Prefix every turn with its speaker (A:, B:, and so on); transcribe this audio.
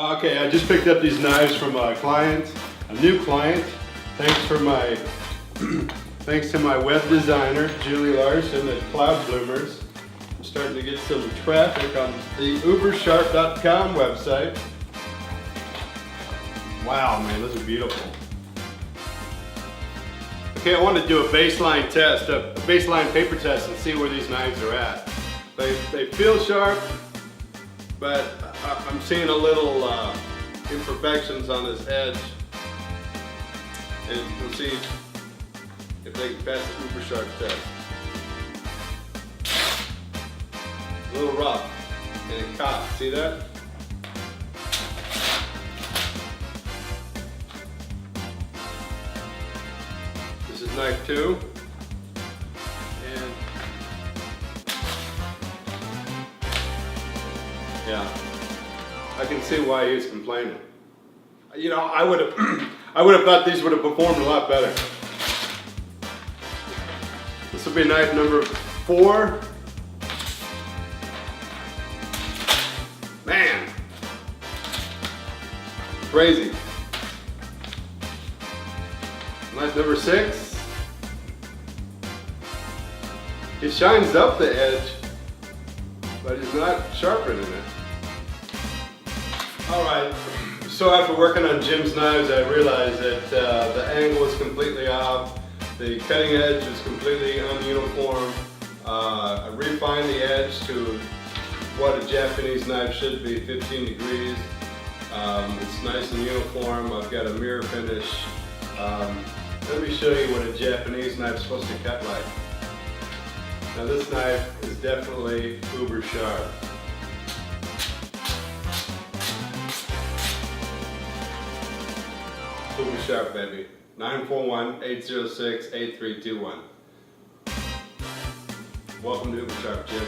A: Okay, I just picked up these knives from a client, a new client. Thanks to my web designer, Julie Larson at Cloud Bloomers. I'm starting to get some traffic on the ubersharp.com website. Wow, man, those are beautiful. Okay, I want to do a baseline test, a baseline paper test, and see where these knives are at. They feel sharp, but I'm seeing a little imperfections on this edge, and we'll see if they can pass the Uber Sharp test. A little rough, and it caught. See that? This is knife 2, and yeah, I can see why he was complaining. You know, I would have thought these would have performed a lot better. This will be knife number 4. Man, crazy. Knife number 6. He shines up the edge, but he's not sharpening it. All right, so after working on Jim's knives, I realized that the angle is completely off. The cutting edge is completely ununiform. I refined the edge to what a Japanese knife should be, 15 degrees. It's nice and uniform. I've got a mirror finish. Let me show you what a Japanese knife is supposed to cut like. Now this knife is definitely uber sharp. Uber sharp, baby. 941-806-8321. Welcome to Uber Sharp, Jim.